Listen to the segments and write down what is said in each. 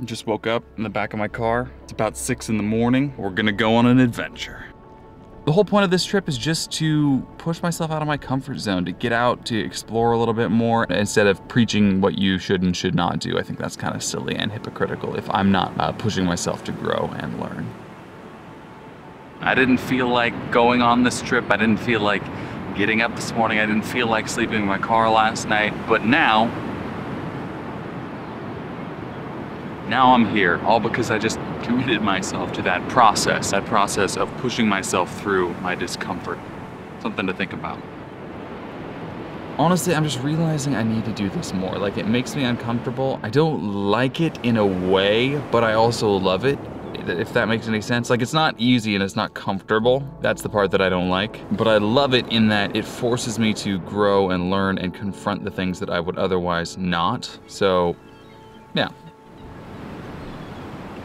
Just woke up in the back of my car. It's about 6 in the morning. We're gonna go on an adventure. The whole point of this trip is just to push myself out of my comfort zone, to get out, to explore a little bit more, instead of preaching what you should and should not do. I think that's kind of silly and hypocritical if I'm not pushing myself to grow and learn. I didn't feel like going on this trip. I didn't feel like getting up this morning. I didn't feel like sleeping in my car last night, but now I'm here, all because I just committed myself to that process of pushing myself through my discomfort. Something to think about. Honestly, I'm just realizing I need to do this more. Like, it makes me uncomfortable. I don't like it in a way, but I also love it, if that makes any sense. Like, it's not easy and it's not comfortable. That's the part that I don't like. But I love it in that it forces me to grow and learn and confront the things that I would otherwise not. So, yeah.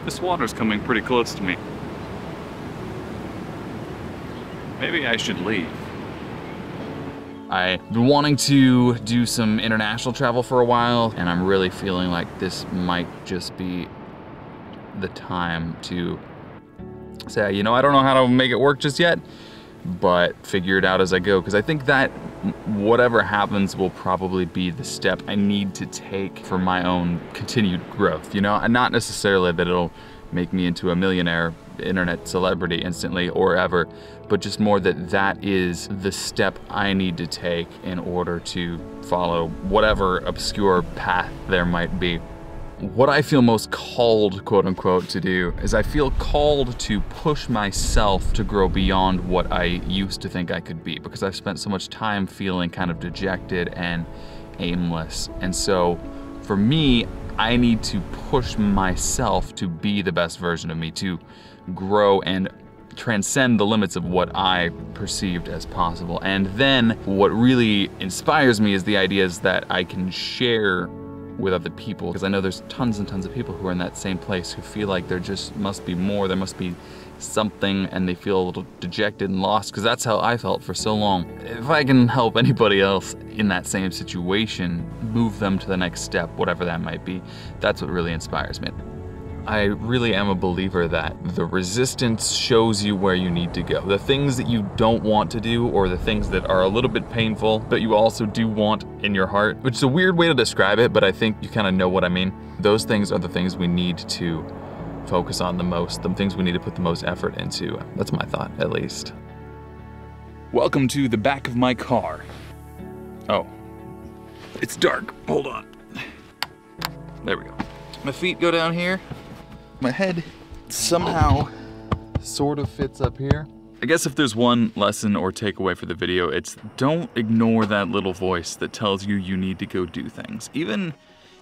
This water's coming pretty close to me. Maybe I should leave. I've been wanting to do some international travel for a while, and I'm really feeling like this might just be the time to say, you know, I don't know how to make it work just yet, but figure it out as I go, because I think that whatever happens will probably be the step I need to take for my own continued growth, you know? And not necessarily that it'll make me into a millionaire internet celebrity instantly or ever, but just more that that is the step I need to take in order to follow whatever obscure path there might be. What I feel most called, quote unquote, to do is I feel called to push myself to grow beyond what I used to think I could be, because I've spent so much time feeling kind of dejected and aimless. And so for me, I need to push myself to be the best version of me, to grow and transcend the limits of what I perceived as possible. And then what really inspires me is the ideas that I can share with other people, because I know there's tons and tons of people who are in that same place, who feel like there just must be more, there must be something, and they feel a little dejected and lost, because that's how I felt for so long. If I can help anybody else in that same situation, move them to the next step, whatever that might be, that's what really inspires me. I really am a believer that the resistance shows you where you need to go. The things that you don't want to do, or the things that are a little bit painful, but you also do want in your heart, which is a weird way to describe it, but I think you kind of know what I mean. Those things are the things we need to focus on the most, the things we need to put the most effort into. That's my thought, at least. Welcome to the back of my car. Oh, it's dark, hold on. There we go. My feet go down here. My head somehow sort of fits up here. I guess if there's one lesson or takeaway for the video, it's don't ignore that little voice that tells you you need to go do things. Even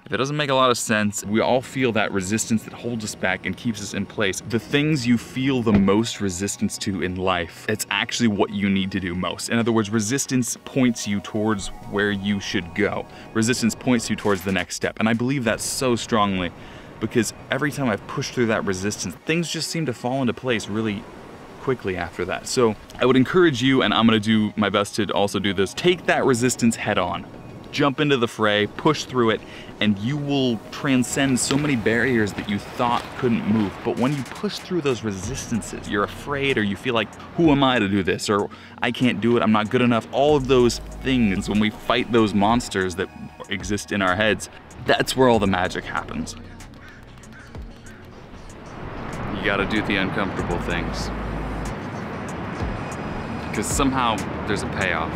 if it doesn't make a lot of sense, we all feel that resistance that holds us back and keeps us in place. The things you feel the most resistance to in life, it's actually what you need to do most. In other words, resistance points you towards where you should go. Resistance points you towards the next step. And I believe that so strongly, because every time I've pushed through that resistance, things just seem to fall into place really quickly after that. So I would encourage you, and I'm gonna do my best to also do this, take that resistance head on. Jump into the fray, push through it, and you will transcend so many barriers that you thought couldn't move. But when you push through those resistances, you're afraid, or you feel like, who am I to do this? Or I can't do it, I'm not good enough. All of those things, when we fight those monsters that exist in our heads, that's where all the magic happens. You gotta do the uncomfortable things, because somehow there's a payoff.